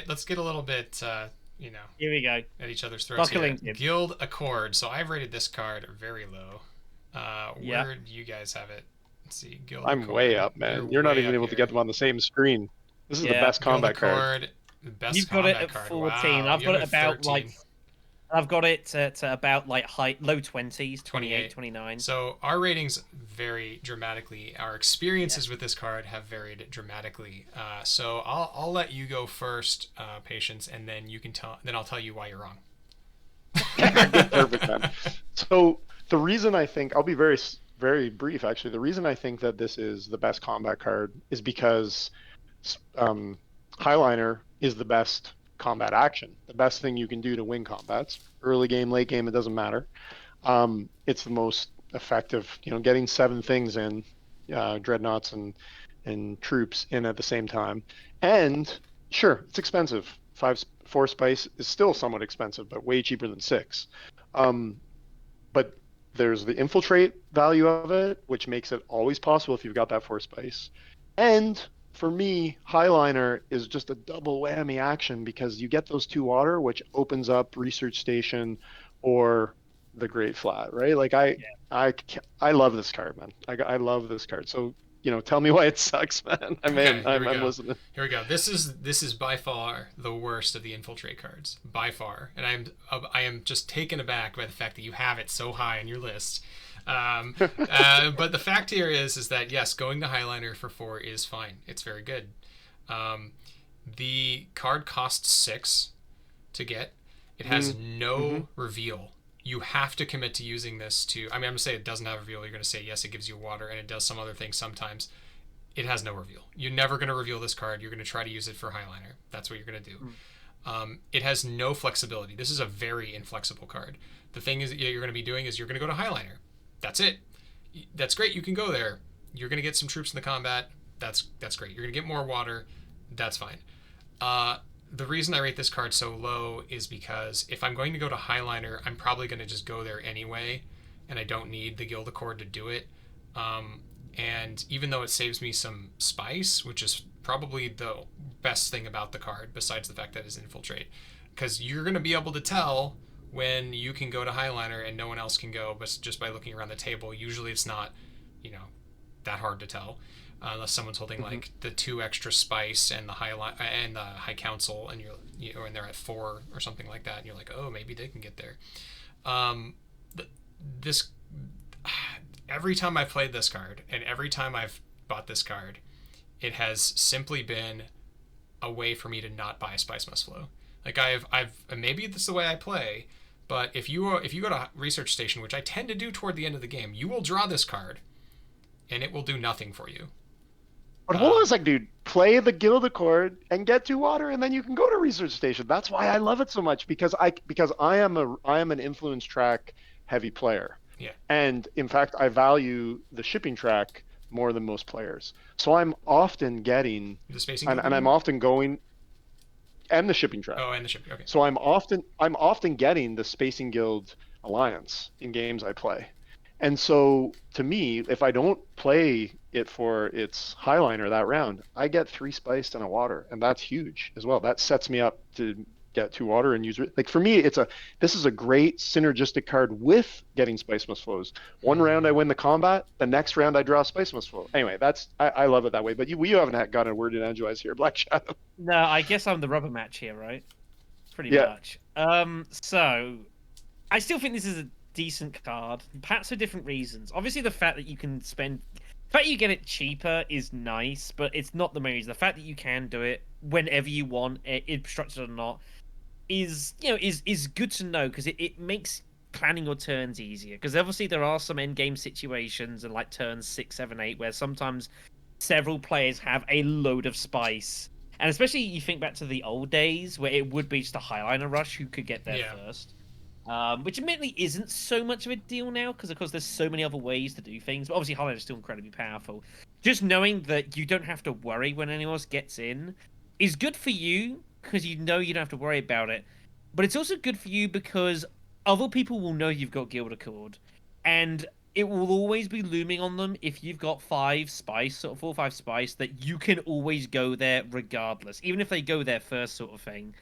let's get a little bit you know Here we go. at each other's throats here. Buckling in. Guild Accord. So I've rated this card very low. Yeah. Where do you guys have it? Let's see. Guild I'm way Accord. up, You're man. You're not way even up able to get here. them on the same screen. This is the Yeah. best Guild combat card. Accord, best You've got it combat at card. 14. Wow, I've you got have it about 13. I've got it at about like low 20s, 28, 28. 29. So our ratings vary dramatically. Our experiences with this card have varied dramatically. So I'll let you go first, Patience, and then you can tell. Then I'll tell you why you're wrong. Perfect, man. So the reason I think I'll be very brief actually. The reason I think that this is the best combat card is because Highliner is the best combat action, the best thing you can do to win combats. Early game, late game, it doesn't matter. It's the most effective. Getting 7 things in, dreadnoughts and troops in at the same time. And sure, it's expensive. 4 spice is still somewhat expensive, but way cheaper than 6. But there's the infiltrate value of it, which makes it always possible if you've got that 4 spice. And for me, Highliner is just a double whammy action because you get those 2 water, which opens up Research Station or the Great Flat, right? Like I love this card, man. I love this card. So tell me why it sucks, man. I'm listening. Here we go. This is by far the worst of the infiltrate cards, by far, and I am just taken aback by the fact that you have it so high on your list. But the fact here is that yes, going to Highliner for 4 is fine. It's very good. The card costs 6 to get. It has no reveal. You have to commit to using this to. I'm going to say it doesn't have a reveal. You're going to say yes, it gives you water, and it does some other things sometimes. It has no reveal. You're never going to reveal this card. You're going to try to use it for Highliner. That's what you're going to do. It has no flexibility. This is a very inflexible card. The thing is that you're going to be doing is you're going to go to Highliner. That's it. That's great. You can go there. You're going to get some troops in the combat. That's great. You're going to get more water. That's fine. The reason I rate this card so low is because if I'm going to go to Highliner, I'm probably going to just go there anyway, and I don't need the Guild Accord to do it. And even though it saves me some spice, which is probably the best thing about the card, besides the fact that it's infiltrate, because you're going to be able to tell when you can go to Highliner and no one else can go, but just by looking around the table. Usually it's not, that hard to tell. Unless someone's holding like the 2 extra spice and the high council, and and they're at 4 or something like that, and you're like, oh, maybe they can get there. This every time I've played this card, and every time I've bought this card, it has simply been a way for me to not buy Spice Must Flow. Like I've maybe this is the way I play, but if you go to Research Station, which I tend to do toward the end of the game, you will draw this card, and it will do nothing for you. But hold on a sec, dude. Play the Guild Accord and get 2 water, and then you can go to Research Station. That's why I love it so much, because I am an influence track heavy player. Yeah. And in fact, I value the shipping track more than most players. So I'm often getting the spacing, and I'm often going, and the shipping track. Oh, and the shipping. Okay. So I'm often getting the Spacing Guild Alliance in games I play. And so, to me, if I don't play it for its Highliner that round, I get 3 spiced and a water, and that's huge as well. That sets me up to get 2 water and use it. Like for me, this is a great synergistic card with getting Spice Must Flows. One round I win the combat, the next round I draw Spice Must Flow. Anyway, I love it that way. But you haven't got a word in edgewise here, BlackShadow. No, I guess I'm the rubber match here, right? Pretty much. So I still think this is a decent card, perhaps for different reasons. Obviously, the fact that you can the fact you get it cheaper is nice, but it's not the main reason. The fact that you can do it whenever you want, obstructed or not, is good to know, because it makes planning your turns easier. Because obviously there are some end game situations and like turns 6, 7, 8 where sometimes several players have a load of spice, and especially you think back to the old days where it would be just a Highliner rush who could get there first. Which admittedly isn't so much of a deal now, because of course there's so many other ways to do things. But obviously Highliner is still incredibly powerful. Just knowing that you don't have to worry when anyone else gets in is good for you, because you don't have to worry about it. But it's also good for you because other people will know you've got Guild Accord, and it will always be looming on them if you've got 5 spice, sort of 4 or 5 spice, that you can always go there regardless, even if they go there first, sort of thing.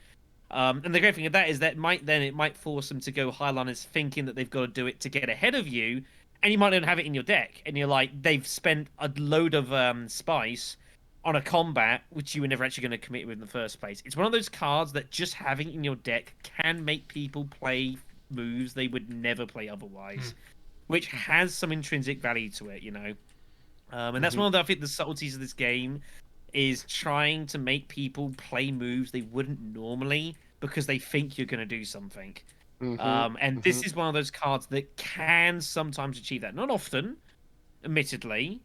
And the great thing of that is that it might force them to go highliners thinking that they've got to do it to get ahead of you, and you might not have it in your deck, and you're like, they've spent a load of spice on a combat which you were never actually going to commit with in the first place. It's one of those cards that just having in your deck can make people play moves they would never play otherwise, which has some intrinsic value to it, you know. And that's one of the, I think, the subtleties of this game is trying to make people play moves they wouldn't normally because they think you're going to do something. And this is one of those cards that can sometimes achieve that. Not often, admittedly,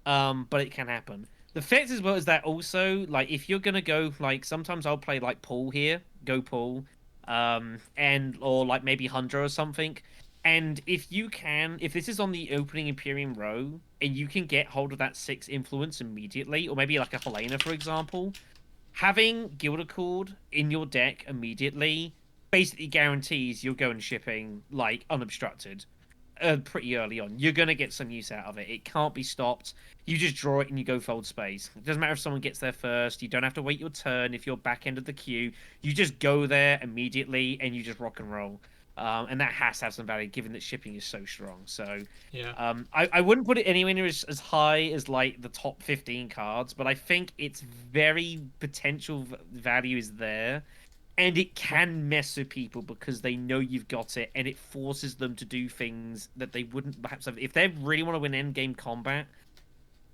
but it can happen. The fact as well is that also, like, if you're going to go, like, sometimes I'll play, like, Paul here, go Paul, or, like, maybe Hundra or something. And if this is on the opening Imperium row, and you can get hold of that 6 influence immediately, or maybe like a Helena, for example, having Guild Accord in your deck immediately basically guarantees you're going shipping, like, unobstructed pretty early on. You're going to get some use out of it. It can't be stopped. You just draw it and you go fold space. It doesn't matter if someone gets there first. You don't have to wait your turn if you're back end of the queue. You just go there immediately and you just rock and roll. And that has to have some value given that shipping is so strong. So yeah, I wouldn't put it anywhere near as high as like the top 15 cards, but I think its very potential value is there. And it can mess with people because they know you've got it, and it forces them to do things that they wouldn't perhaps have. If they really want to win end-game combat,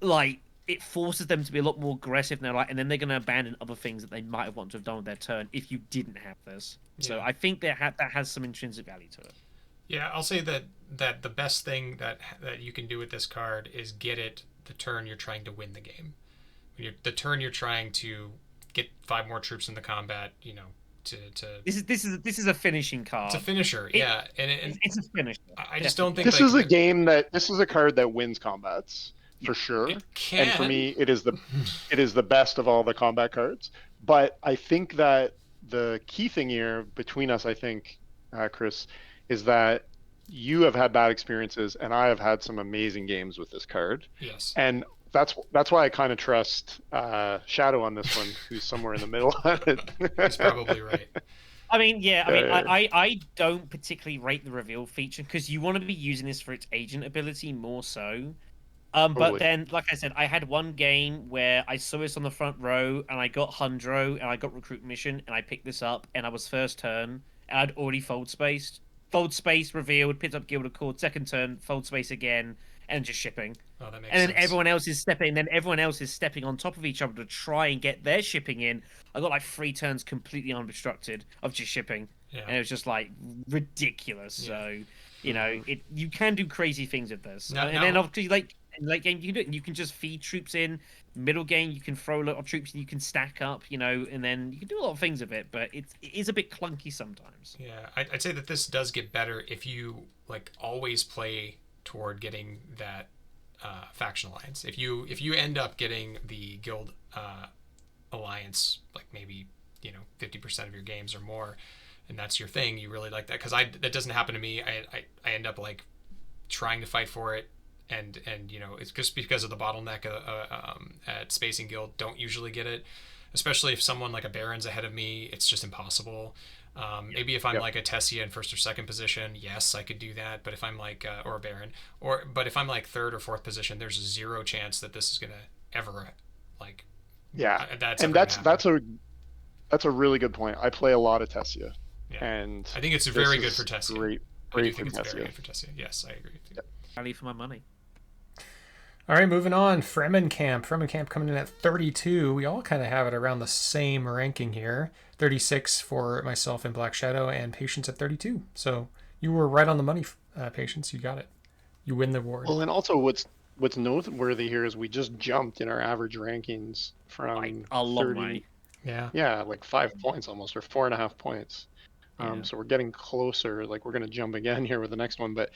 like, it forces them to be a lot more aggressive now, like, and then they're going to abandon other things that they might have wanted to have done with their turn if you didn't have this. Yeah. So I think that has some intrinsic value to it. Yeah, I'll say that the best thing that you can do with this card is get it the turn you're trying to win the game. The turn you're trying to get 5 more troops in the combat, you know. This is a finishing card. It's a finisher, yeah, and it's a finisher. I just don't think this is a card that wins combats for sure. And for me, it is the best of all the combat cards. But I think that the key thing here between us, I think, Chris, is that you have had bad experiences, and I have had some amazing games with this card. Yes. And that's why I kind of trust Shadow on this one, who's somewhere in the middle of it. He's probably right. I mean, yeah. I mean, I don't particularly rate the reveal feature because you want to be using this for its agent ability more so. Totally. But then, like I said, I had one game where I saw this on the front row, and I got Hundro, and I got Recruit Mission, and I picked this up, and I was first turn, and I'd already fold space, revealed, picked up Guild Accord, second turn, fold space again, and just shipping. Oh, that makes and then sense. everyone else is stepping on top of each other to try and get their shipping in. I got like 3 turns completely unobstructed of just shipping, and it was just like ridiculous. Yeah. So, you know, you can do crazy things with this, then obviously like in late game you can do it. You can just feed troops in. Middle game you can throw a lot of troops and you can stack up, you know, and then you can do a lot of things with it. But it is a bit clunky sometimes. Yeah, I'd say that this does get better if you like always play toward getting that faction alliance. If you end up getting the guild alliance, like maybe, you know, 50% of your games or more, and that's your thing, you really like that, because that doesn't happen to me. I end up like trying to fight for it, and you know, it's just because of the bottleneck at Space and Guild, don't usually get it, especially if someone like a Baron's ahead of me. It's just impossible. Maybe if I'm like a Tessia in first or second position, yes, I could do that. But if I'm like or a Baron, but if I'm like third or fourth position, there's 0 chance that this is gonna ever like. Yeah, that's a really good point. I play a lot of Tessia, and I think it's very good for Tessia. Great very for good for Tessia. Tessia. Yes, I agree. Yep. Value for my money. All right, moving on. Fremenkamp coming in at 32. We all kind of have it around the same ranking here. 36 for myself and BlackShadow, and Patience at 32. So you were right on the money, Patience. You got it. You win the award. Well, and also what's noteworthy here is we just jumped in our average rankings from like a long way. Yeah, like 5 points almost, or 4.5 points. So we're getting closer. Like we're gonna jump again here with the next one, but.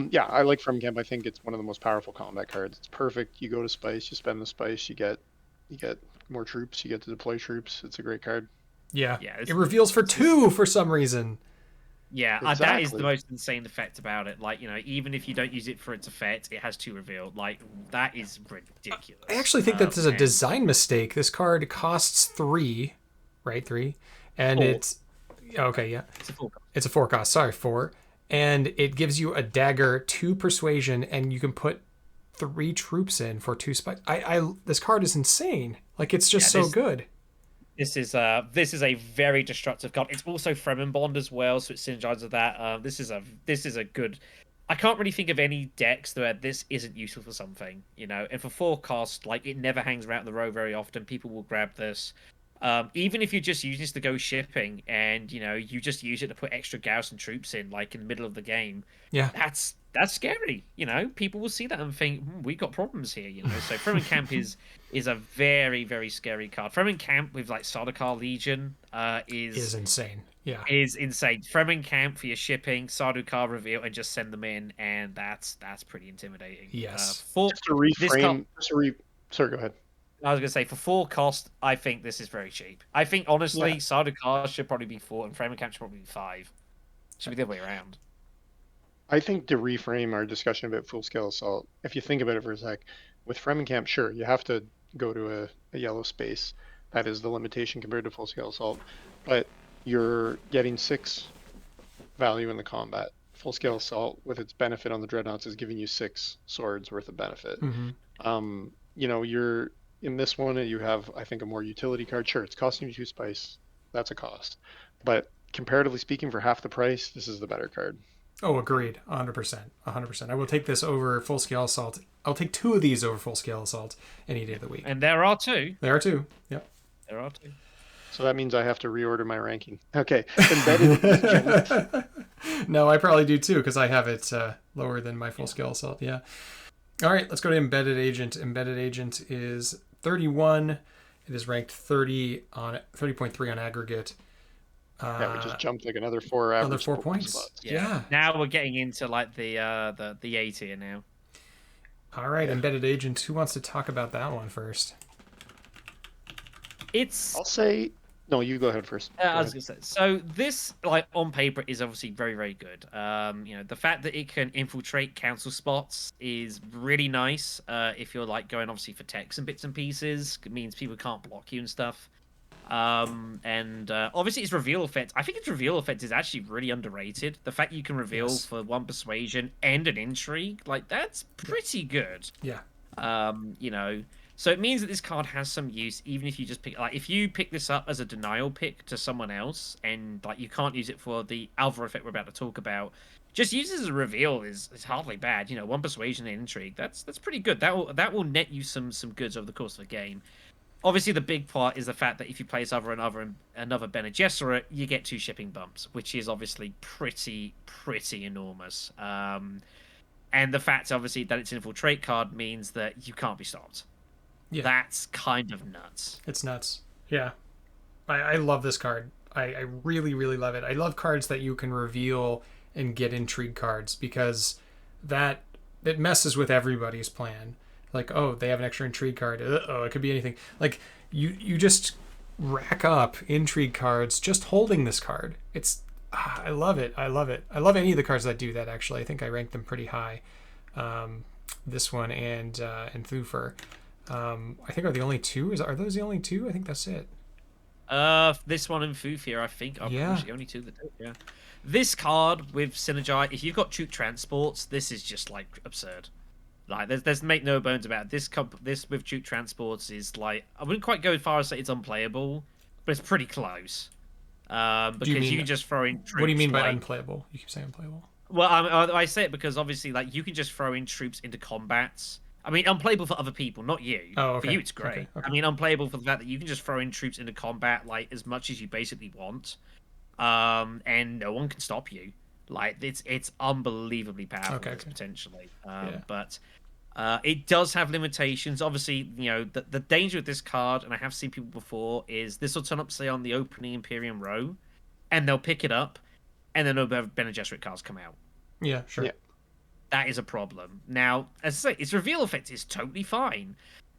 Yeah, I like Fremenkamp. I think it's one of the most powerful combat cards. It's perfect. You go to spice, you spend the spice, you get more troops, you get to deploy troops. It's a great card. Yeah. It reveals for 2 for some reason. Yeah, that is the Exactly. most insane effect about it. Like, even if you don't use it for its effect, it has 2 reveal. Like, that is ridiculous. I actually think that this is a And design mistake. This card costs 3, right? 3, and 4. it's okay. Yeah, It's a 4 cost. it's a 4 cost. Sorry, 4, and it gives you a dagger, 2 persuasion, and you can put 3 troops in for 2 spike. This card is insane. Like, it's just so good. This is a very destructive card. It's also Fremen Bond as well, so it synergizes with that. This is a good. I can't really think of any decks where this isn't useful for something, And for 4 cost, like, it never hangs around the row very often. People will grab this. Even if you just use this to go shipping, and you just use it to put extra Gauss and troops in, like in the middle of the game. Yeah, that's scary. People will see that and think, we've got problems here. So Fremen Camp is a very, very scary card. Fremen Camp with like Sardaukar Legion is insane. Yeah, is insane. Fremen Camp for your shipping, Sardaukar reveal, and just send them in, and that's pretty intimidating. Yes. Just to reframe. Sorry, go ahead. I was going to say, for 4 cost, I think this is very cheap. I think, honestly, Yeah. Sardaukar should probably be 4, and Fremen Camp should probably be 5. Should be the other way around. I think to reframe our discussion about full-scale assault, if you think about it for a sec, with Fremen Camp, sure, you have to go to a yellow space. That is the limitation compared to full-scale assault. But you're getting 6 value in the combat. Full-scale assault, with its benefit on the dreadnoughts, is giving you 6 swords worth of benefit. Mm-hmm. You're in this one, you have, I think, a more utility card. Sure, it's costing you 2 spice. That's a cost. But comparatively speaking, for half the price, this is the better card. Oh, agreed. 100%. 100%. I will take this over full scale assault. I'll take 2 of these over full scale assault any day of the week. And there are 2. There are 2. Yep. There are 2. So that means I have to reorder my ranking. Okay. Embedded. No, I probably do too, because I have it lower than my full scale assault. Yeah. All right, let's go to Embedded Agent. Embedded Agent is 31. It is ranked 30.3 on aggregate. Yeah, we just jumped like another 4 average. Another 4 points. Slots. Yeah. Now we're getting into like the A tier now. All right, Embedded Agent. Who wants to talk about that one first? It's I'll say no. You go ahead first. I was gonna say, so this, like, on paper is obviously very, very good. The fact that it can infiltrate council spots is really nice. If you're like going obviously for techs and bits and pieces, it means people can't block you and stuff. Obviously its reveal effect. I think its reveal effect is actually really underrated. The fact you can reveal for 1 persuasion and an intrigue, like, that's pretty good. Yeah. So it means that this card has some use, even if you just pick, like, if you pick this up as a denial pick to someone else, and like you can't use it for the other effect we're about to talk about, just use it as a reveal is hardly bad. 1 persuasion and intrigue. That's pretty good. That will net you some goods over the course of the game. Obviously, the big part is the fact that if you place another Bene Gesserit, you get 2 shipping bumps, which is obviously pretty enormous. And the fact, obviously, that it's an infiltrate card means that you can't be stopped. Yeah. That's kind of nuts. It's nuts. Yeah. I love this card. I really, really love it. I love cards that you can reveal and get intrigue cards, because it messes with everybody's plan. Like, oh, they have an extra intrigue card. Oh, it could be anything. Like, you just rack up intrigue cards just holding this card. I love it. I love it. I love any of the cards that do that, actually. I think I rank them pretty high. This one and Thufir. I think are the only 2. Are those the only 2? I think that's it. This one and Thufir, I think, are the only 2 that do. Yeah. This card with Synergize, if you've got troop transports, this is just like absurd. Like, there's make no bones about it. This with troop transports is like, I wouldn't quite go as far as say it's unplayable, but it's pretty close. Because you can just throw in troops. What do you mean by unplayable? You keep saying unplayable. Well, I say it because obviously, like, you can just throw in troops into combats. I mean, unplayable for other people, not you. Oh, okay. For you, it's great. Okay. I mean, unplayable for the fact that you can just throw in troops into combat, like, as much as you basically want, and no one can stop you. Like, it's unbelievably powerful potentially. But it does have limitations. Obviously, the danger with this card, and I have seen people before, is this will turn up, say, on the opening Imperium row, and they'll pick it up, and then no Bene Gesserit cards come out. Yeah, sure. Yeah. That is a problem. Now, as I say, its reveal effect is totally fine.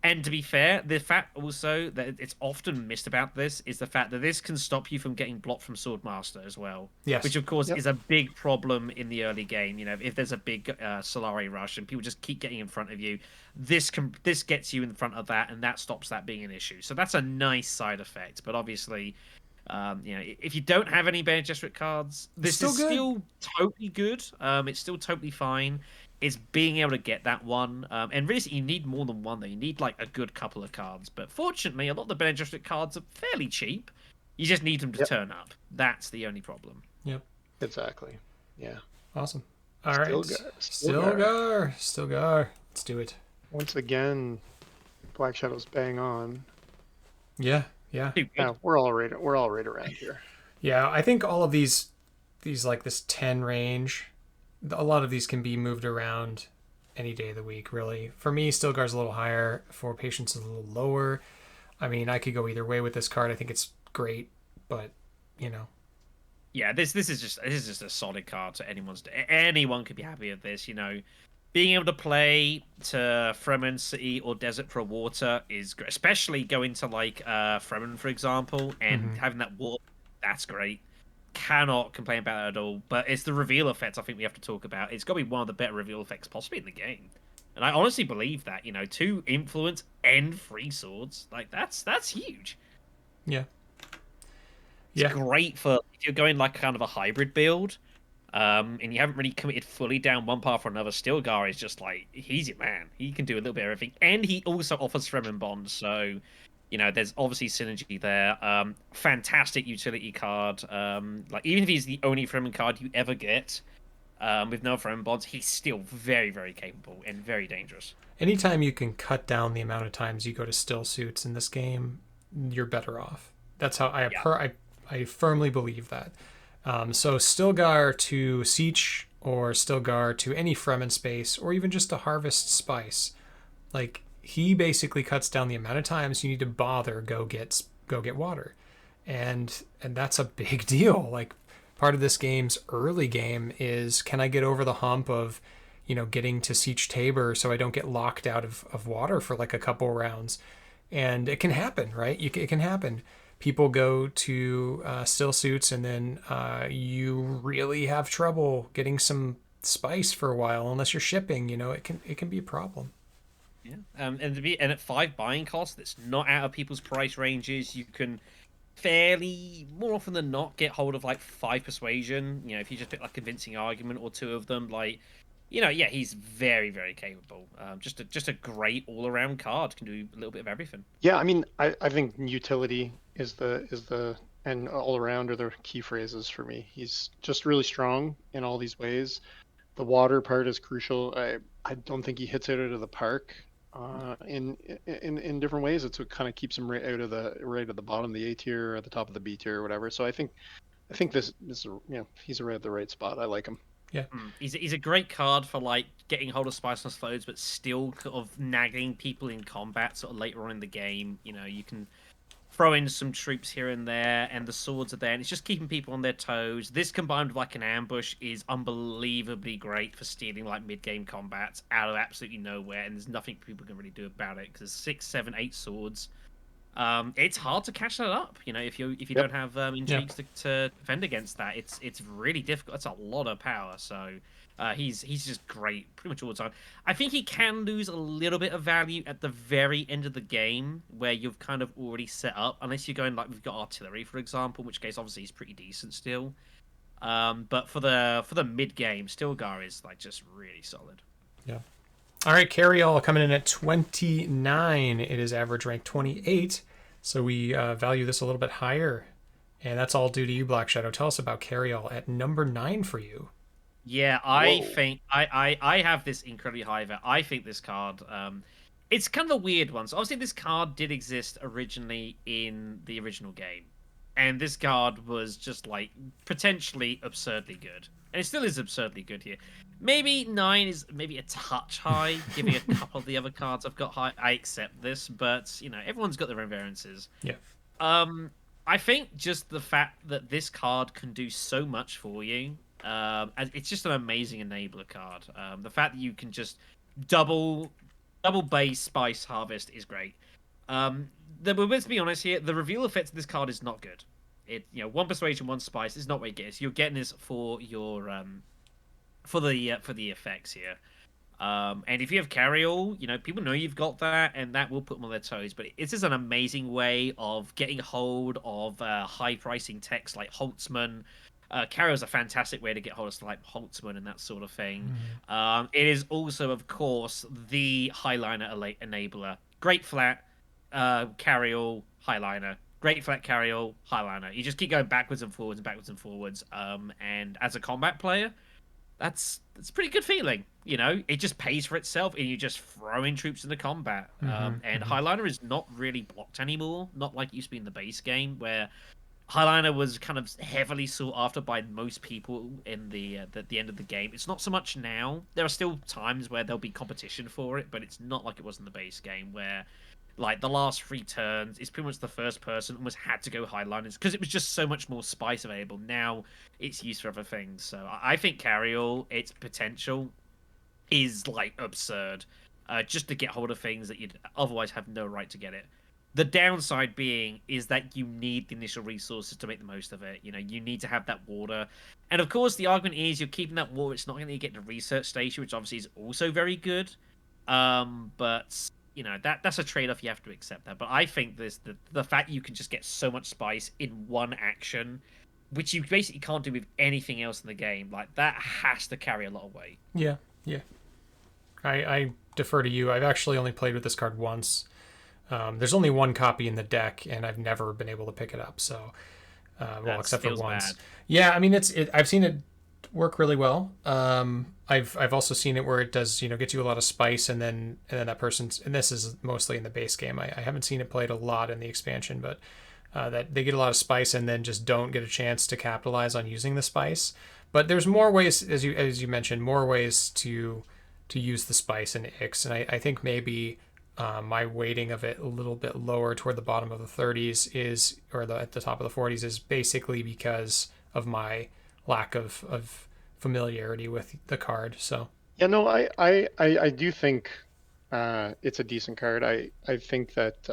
And to be fair, the fact also that it's often missed about this is the fact that this can stop you from getting blocked from Swordmaster as well. Yes. Which, of course, Yep. is a big problem in the early game. You know, if there's a big Solari rush and people just keep getting in front of you, this gets you in front of that, and that stops that being an issue. So that's a nice side effect. But obviously, you know, if you don't have any Bene Gesserit cards, this Still is good. still totally good. It's still totally fine. It's being able to get that one, and really, you need more than one. Though you need like a good couple of cards. But fortunately, a lot of the Bene Gesserit cards are fairly cheap. You just need them to Yep. turn up. That's the only problem. Yep. Exactly. Yeah. Awesome. All right. Stilgar. Stilgar. Let's do it. Once again, BlackShadow's bang on. Yeah. Yeah. Too good. Yeah, we're all right around here. Yeah. I think all of these like this 10 range, a lot of these can be moved around any day of the week, really. For me, Stilgar's a little higher. For Patience, is a little lower. I mean, I could go either way with this card. I think it's great, but you know. Yeah, this is just a solid card. So anyone could be happy with this. You know, being able to play to Fremen City or Desert for Water is great, especially going to like Fremen, for example, and having that water. That's great. Cannot complain about it at all. But it's the reveal effects I think we have to talk about. It's got to be one of the better reveal effects possibly in the game. And I honestly believe that, you know, 2 influence and 3 swords, like that's huge. Yeah. It's great for if you're going like kind of a hybrid build, and you haven't really committed fully down one path or another. Stilgar is just like, he's your man. He can do a little bit of everything, and he also offers Fremen Bond, so you know there's obviously synergy there. Fantastic utility card. Like even if he's the only Fremen card you ever get, with no Fremen Bonds, he's still very, very capable and very dangerous. Anytime you can cut down the amount of times you go to still suits in this game, you're better off. That's how I firmly believe that. So Stilgar to Siege or Stilgar to any Fremen space or even just to harvest spice, like he basically cuts down the amount of times you need to bother go get water, and that's a big deal. Like part of this game's early game is, can I get over the hump of, you know, getting to Siege Tabor so I don't get locked out of water for like a couple rounds. And it can happen, right? It can happen. People go to still suits and then you really have trouble getting some spice for a while unless you're shipping. You know, it can be a problem. Yeah, and at 5 buying costs, that's not out of people's price ranges. You can fairly, more often than not, get hold of like 5 persuasion. You know, if you just pick like convincing argument or 2 of them, like, you know, yeah, he's very, very capable. Just a great all-around card. Can do a little bit of everything. Yeah, I mean, I think utility is the and all around are the key phrases for me. He's just really strong in all these ways. The water part is crucial. I don't think he hits it out of the park in different ways. It's what kind of keeps him right at the bottom of the A tier or at the top of the B tier or whatever. So I think this you know, he's right at the right spot. I like him. Yeah, he's a great card for like getting hold of spiceless flows, but still sort of nagging people in combat sort of later on in the game. You know, you can throw in some troops here and there, and the swords are there, and it's just keeping people on their toes. This combined with like an ambush is unbelievably great for stealing like mid-game combats out of absolutely nowhere, and there's nothing people can really do about it because 6, 7, 8 swords. It's hard to catch that up, you know, if you don't have intrigues to defend against that. It's really difficult. It's a lot of power. So he's just great pretty much all the time. I think he can lose a little bit of value at the very end of the game where you've kind of already set up, unless you're going like we've got artillery, for example, in which case obviously he's pretty decent still. But for the mid game, Stilgar is like just really solid. Yeah. All right, Carryall coming in at 29. It is average rank 28, so we value this a little bit higher, and that's all due to you, BlackShadow. Tell us about Carryall at number 9 for you. Yeah, I think I have this incredibly high. I think this card, it's kind of a weird one. So obviously this card did exist originally in the original game, and this card was just like potentially absurdly good, and it still is absurdly good here. Maybe 9 is maybe a touch high, giving a couple of the other cards I've got high. I accept this, but you know everyone's got their own variances. Yeah. I think just the fact that this card can do so much for you, it's just an amazing enabler card. The fact that you can just double Double base spice harvest is great. Let's be honest here. The reveal effect of this card is not good. One persuasion, one spice is not what you get. So you're getting this for your for the effects here. And if you have carry all, people know you've got that, and that will put them on their toes. But this is an amazing way of getting hold of high pricing techs like Holtzman. Carry is a fantastic way to get hold of like Holtzman and that sort of thing. It is also, of course, the Highliner enabler. Great flat, carry all, Highliner. Great flat carry all, Highliner. You just keep going backwards and forwards and backwards and forwards. And as a combat player, that's a pretty good feeling. It just pays for itself, and you're just throwing troops into combat. And Highliner is not really blocked anymore, not like it used to be in the base game, where Highliner was kind of heavily sought after by most people in the end of the game. It's not so much now. There are still times where there'll be competition for it, but it's not like it was in the base game, where like the last 3 turns is pretty much the first person almost had to go Highliners because it was just so much more spice available. Now it's used for other things. So I think Carryall, its potential is like absurd, just to get hold of things that you'd otherwise have no right to get it. The downside being is that you need the initial resources to make the most of it. You need to have that water. And of course, the argument is you're keeping that water. It's not going to get to the research station, which obviously is also very good. But that's a trade-off. You have to accept that. But I think the fact you can just get so much spice in one action, which you basically can't do with anything else in the game, like that has to carry a lot of weight. Yeah. I defer to you. I've actually only played with this card once. There's only one copy in the deck, and I've never been able to pick it up. So, except for once. Bad. Yeah, I mean, I've seen it work really well. I've also seen it where it does, gets you a lot of spice, and then that person's, and this is mostly in the base game. I haven't seen it played a lot in the expansion, but that they get a lot of spice and then just don't get a chance to capitalize on using the spice. But there's more ways, as you mentioned, more ways to use the spice in Ix, and I think maybe. My weighting of it a little bit lower toward the bottom of the 30s at the top of the 40s is basically because of my lack of familiarity with the card. So yeah, no, I do think it's a decent card. I think that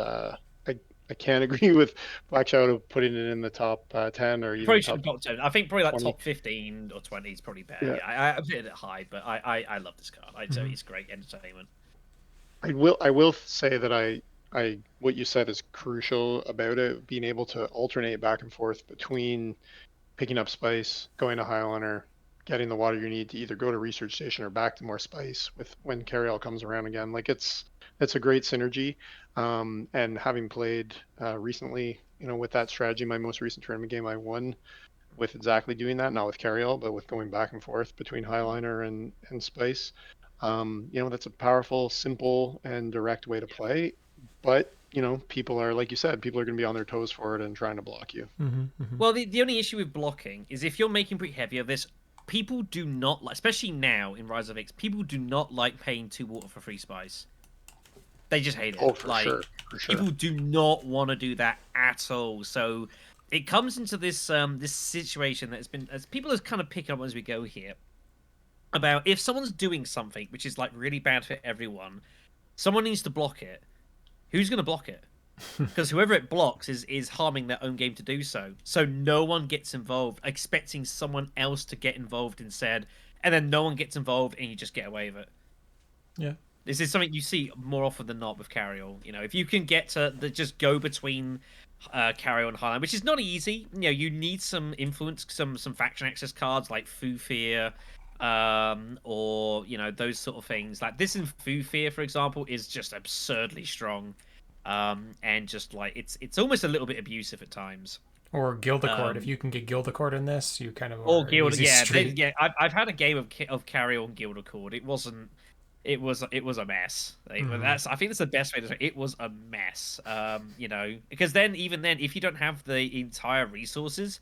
I can't agree with BlackShadow putting it in the top 10 or even probably top should have got 10. I think probably like 20. top 15 or 20 is probably better. Yeah, I put it high, but I love this card. I'd say it's great entertainment. I will say that I what you said is crucial about it, being able to alternate back and forth between picking up spice, going to Highliner, getting the water you need to either go to research station or back to more spice with when Carryall comes around again. Like it's a great synergy. And having played recently, with that strategy, my most recent tournament game I won with exactly doing that, not with Carryall, but with going back and forth between Highliner and spice. That's a powerful, simple, and direct way to play. But, people are, like you said, people are going to be on their toes for it and trying to block you. Well, the only issue with blocking is if you're making pretty heavy of this, people do not like, especially now in Rise of X, people do not like paying 2 water for free spice. They just hate it. Oh, for sure. People do not want to do that at all. So it comes into this this situation that has been, as people have kind of picked up as we go here, about if someone's doing something which is like really bad for everyone, someone needs to block it. Who's going to block it? Because whoever it blocks is harming their own game to do so. So no one gets involved, expecting someone else to get involved instead, and then no one gets involved and you just get away with it. Yeah. This is something you see more often than not with Carryall. If you can get to just go between Carryall and Highline, which is not easy. You need some influence, some faction access cards like Fu Fear, or those sort of things. Like this in Fu Fear, for example, is just absurdly strong, and just like it's almost a little bit abusive at times. Or Gildacord. If you can get Gildacord in this, you kind of or Gildacord. Yeah. I've had a game of Carryall and Gildacord. It wasn't. It was a mess. I think that's the best way to say it. It was a mess. Because then if you don't have the entire resources,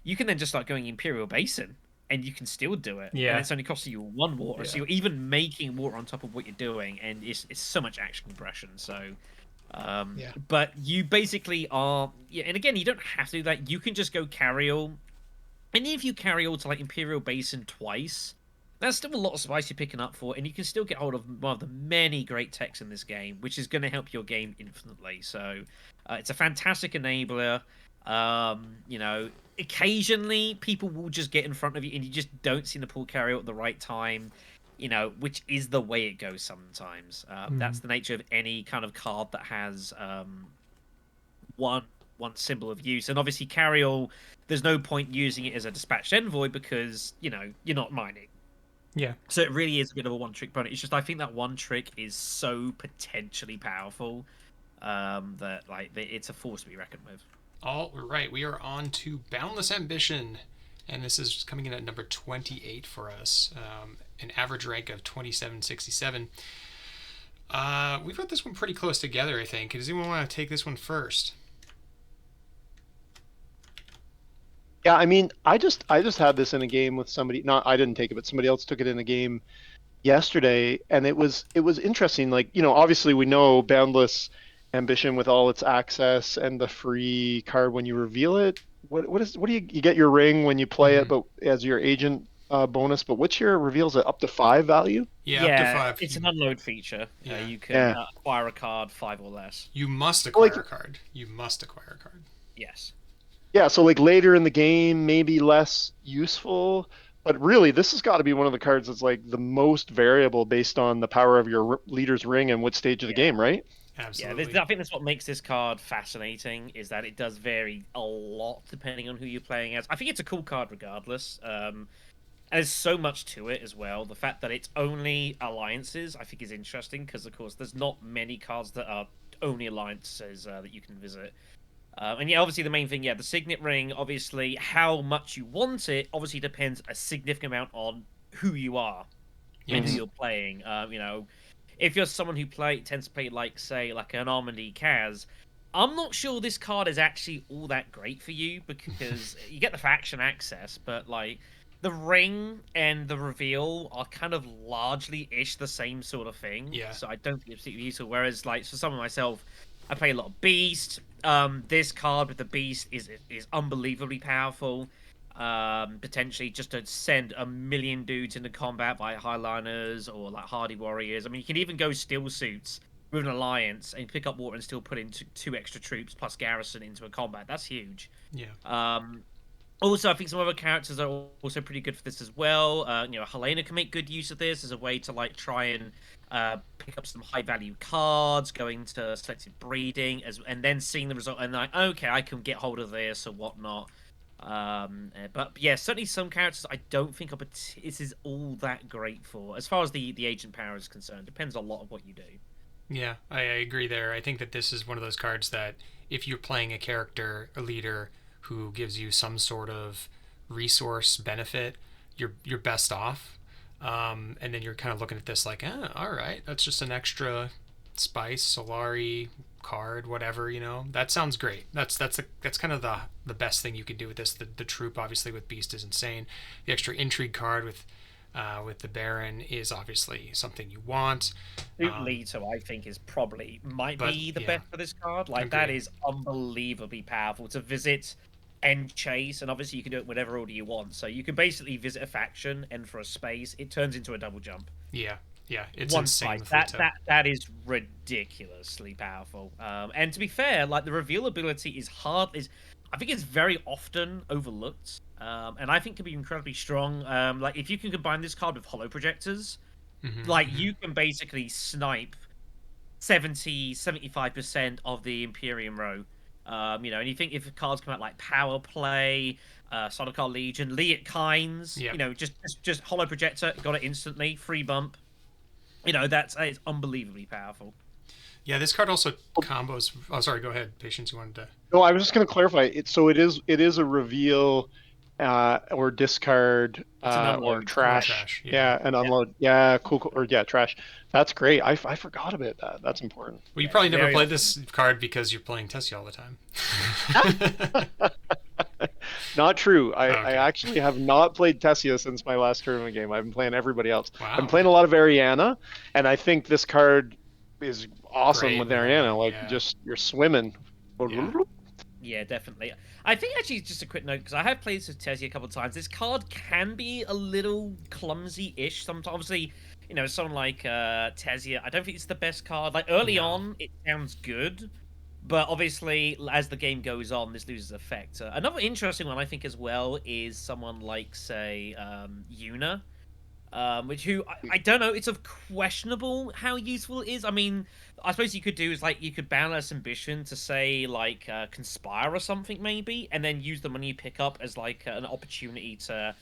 you can then just start going Imperial Basin, and you can still do it. Yeah. And it's only costing you 1 water, so you're even making water on top of what you're doing, and it's so much action compression. So, but you basically are. Yeah, and again, you don't have to do that. You can just go Carryall, and if you Carryall to like Imperial Basin twice, That's still a lot of spice you're picking up for, and you can still get hold of one of the many great techs in this game, which is going to help your game infinitely. So, it's a fantastic enabler. You know, occasionally people will just get in front of you, and you just don't see the pull carrier at the right time. You know, which is the way it goes sometimes. That's the nature of any kind of card that has one symbol of use, and obviously carry-all. There's no point using it as a dispatched envoy because you know you're not mining. Yeah. So it really is a bit of a one-trick pony. It's just I think that one trick is so potentially powerful that it's a force to be reckoned with. All right, we are on to Boundless Ambition, and this is coming in at number 28 for us. An average rank of 2767. We've got this one pretty close together, I think. Does anyone want to take this one first? Yeah, I mean, I just had this in a game with somebody. Not I didn't take it, but somebody else took it in a game yesterday, and it was interesting. Like, you know, obviously we know Boundless Ambition with all its access and the free card when you reveal it. What do you get your ring when you play it, but as your agent bonus. But what's your reveals it up to 5 value? Yeah, up to 5. It's an unload feature. Yeah. You can acquire a card 5 or less. You must acquire a card. You must acquire a card. Yes. Yeah, so like later in the game, maybe less useful, but really this has got to be one of the cards that's like the most variable based on the power of your leader's ring and what stage of the game, right? Absolutely. Yeah, I think that's what makes this card fascinating, is that it does vary a lot depending on who you're playing as. I think it's a cool card regardless. There's so much to it as well. The fact that it's only alliances, I think, is interesting because, of course, there's not many cards that are only alliances that you can visit. And yeah, obviously the main thing, the signet ring, obviously how much you want it, obviously depends a significant amount on who you are and who you're playing. You know, if you're someone who tends to play like an Armandi Kaz, I'm not sure this card is actually all that great for you because you get the faction access, but like the ring and the reveal are kind of largely the same sort of thing. Yeah. So I don't think it's particularly useful. Whereas like for someone myself, I play a lot of Beast. This card with the Beast is unbelievably powerful. Potentially just to send a million dudes into combat by Highliners or like Hardy Warriors. I mean, you can even go Steel Suits with an alliance and pick up water and still put in two extra troops plus garrison into a combat. That's huge. Yeah. Also, I think some other characters are also pretty good for this as well. You know, Helena can make good use of this as a way to like try and pick up some high value cards, going to selected breeding, and then seeing the result and like, okay, I can get hold of this or whatnot. But yeah, certainly some characters I don't think this is all that great for. As far as the agent power is concerned, depends a lot on what you do. Yeah, I agree there. I think that this is one of those cards that if you're playing a character, a leader who gives you some sort of resource benefit, you're best off. And then you're kind of looking at this like, all right, that's just an extra spice, Solari card, whatever, you know. That sounds great. That's kind of the best thing you can do with this. The troop obviously with Beast is insane. The extra intrigue card with the Baron is obviously something you want. Leto, I think, might be the best for this card. Like, that is unbelievably powerful to visit and chase, and obviously you can do it whatever order you want. So you can basically visit a faction, and for a space, it turns into a double jump. Yeah, it's one insane. Spice. That is ridiculously powerful. And to be fair, like the reveal ability is I think it's very often overlooked. And I think can be incredibly strong. Like if you can combine this card with holo projectors, you can basically snipe 75% of the Imperium row. You know, and you think if cards come out like Power Play, Sonocar Legion, Liat Kynes, you know, just holo projector, got it instantly, free bump. You know, it's unbelievably powerful. Yeah, this card also combos. Oh, sorry, go ahead, Patience. You wanted to. No, I was just going to clarify it. So it is a reveal or discard or trash. Yeah, and unload. Yeah, cool. Or trash. That's great. I forgot about that. That's important. Well, you probably never played this card because you're playing Tessia all the time. Not true. I actually have not played Tessia since my last tournament game. I've been playing everybody else. Wow. I'm playing a lot of Ariana, and I think this card is awesome with Ariana. Like, just you're swimming. Yeah. Yeah, definitely. I think actually just a quick note because I have played with Tessie a couple of times. This card can be a little clumsy-ish sometimes. Obviously, someone like Tessia, I don't think it's the best card. Like early No. on, it sounds good, but obviously as the game goes on, this loses effect. Another interesting one I think as well is someone like say Yuna. Which who I don't know. It's of questionable how useful it is. I mean, I suppose you could do is like you could balance ambition to say like conspire or something maybe, and then use the money you pick up as like an opportunity to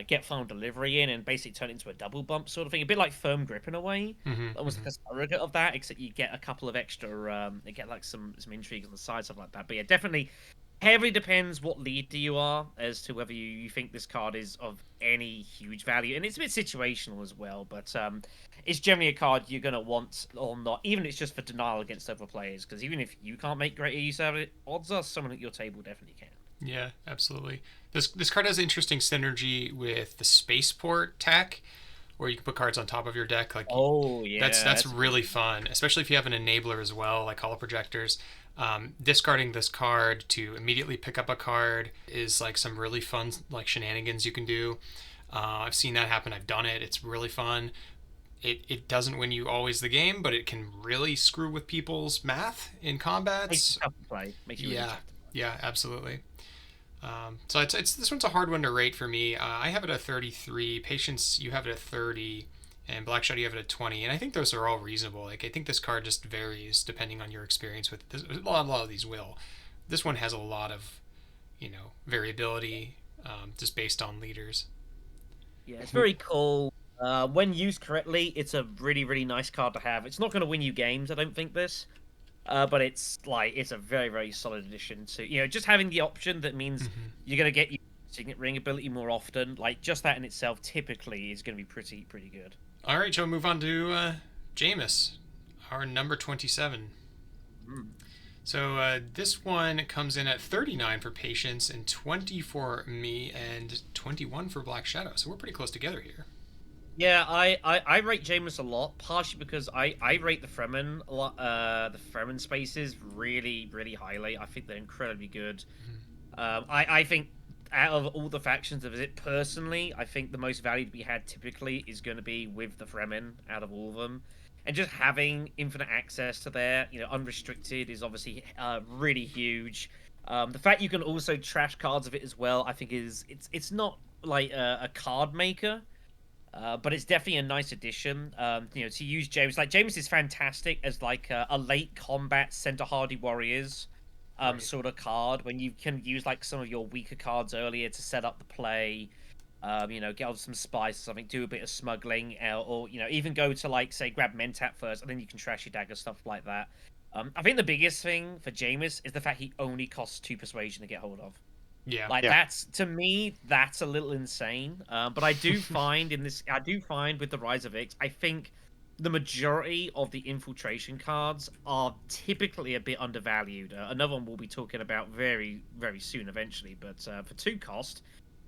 get final delivery in and basically turn it into a double bump sort of thing. A bit like firm grip in a way, almost like a surrogate of that, except you get a couple of extra, you get like some intrigue on the side, stuff like that. But yeah, definitely heavily depends what leader you are as to whether you think this card is of any huge value, and it's a bit situational as well. But it's generally a card you're going to want or not, even if it's just for denial against other players. Because even if you can't make great use of it, odds are someone at your table definitely can. Yeah, absolutely. This card has interesting synergy with the spaceport tech, where you can put cards on top of your deck. Like, oh yeah, that's really fun, especially if you have an enabler as well, like holo projectors. Discarding this card to immediately pick up a card is like some really fun like shenanigans you can do. I've seen that happen. I've done it. It's really fun. It doesn't win you always the game, but it can really screw with people's math in combats. Makes it tough to play. Makes you really tough to play. Yeah, absolutely. So it's this one's a hard one to rate for me. I have it at 33. Patience, you have it at 30. And BlackShadow, you have it at 20. And I think those are all reasonable. Like, I think this card just varies depending on your experience with this. A lot of these will. This one has a lot of, variability just based on leaders. Yeah, it's very cool. When used correctly, it's a really, really nice card to have. It's not going to win you games, I don't think, this. But it's a very, very solid addition to, just having the option that means you're going to get your Signet Ring ability more often. Like, just that in itself typically is going to be pretty good. All right, Joe, move on to Jameis, our number 27. So this one comes in at 39 for Patience and 20 for me and 21 for BlackShadow. So we're pretty close together here. Yeah, I rate Jameis a lot, partially because I rate the Fremen a lot, the Fremen spaces really, really highly. I think they're incredibly good. I think out of all the factions of it, personally, I think the most value to be had typically is going to be with the Fremen out of all of them. And just having infinite access to there, unrestricted, is obviously really huge. The fact you can also trash cards of it as well, I think it's not like a card maker, but it's definitely a nice addition. To use James, like James is fantastic as like a late combat center hardy warriors. Right. Sort of card when you can use like some of your weaker cards earlier to set up the play, get on some spice or something, do a bit of smuggling, or even go to like say grab Mentat first, and then you can trash your dagger, stuff like that. I think the biggest thing for Jameis is the fact he only costs 2 persuasion to get hold of. Yeah, that's to me that's a little insane. But I do find with the Rise of Ix, I think the majority of the infiltration cards are typically a bit undervalued. Another one we'll be talking about very, very soon eventually. But for 2 cost,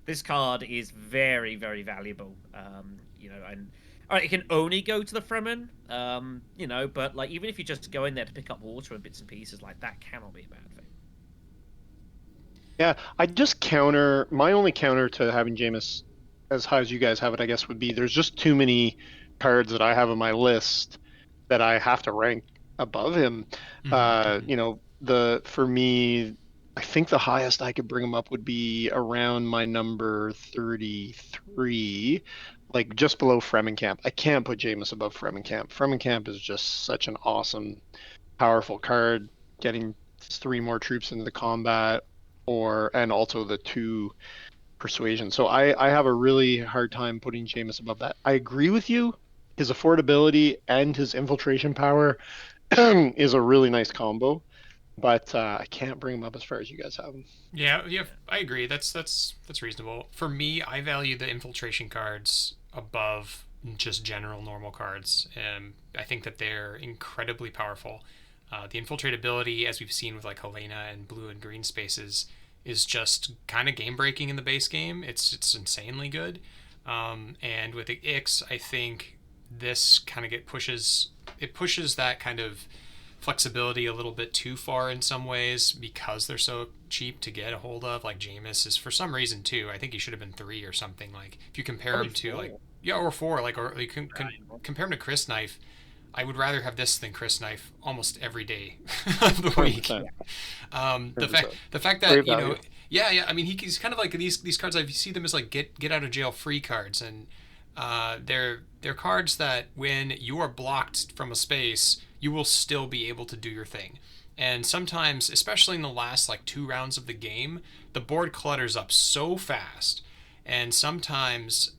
this card is very, very valuable. And it can only go to the Fremen, but like even if you just go in there to pick up water and bits and pieces, like that cannot be a bad thing. Yeah, my only counter to having Jameis as high as you guys have it, I guess, would be there's just too many cards that I have on my list that I have to rank above him. For me, I think the highest I could bring him up would be around my number 33, like just below Fremenkamp. I can't put Jameis above Fremenkamp. Fremenkamp is just such an awesome, powerful card, getting 3 more troops into the combat, and also the 2 persuasion. So I have a really hard time putting Jameis above that. I agree with you. His affordability and his infiltration power is a really nice combo, but I can't bring him up as far as you guys have him. Yeah, I agree. That's reasonable. For me, I value the infiltration cards above just general normal cards. I think that they're incredibly powerful. The infiltratability, as we've seen with like Helena and blue and green spaces, is just kind of game breaking in the base game. It's insanely good. And with the Ix, I think this kind of pushes that kind of flexibility a little bit too far in some ways because they're so cheap to get a hold of. Like Jameis is for some reason 2. I think he should have been 3 or something. Like if you compare Probably him to 4. like or 4, like or you can compare him to Chris Knife. I would rather have this than Chris Knife almost every day of the week. 100%. The fact that Great you value. know, yeah. I mean, he's kind of like these cards. I see them as like get out of jail free cards, and they're cards that when you are blocked from a space, you will still be able to do your thing. And sometimes, especially in the last like 2 rounds of the game, the board clutters up so fast, and sometimes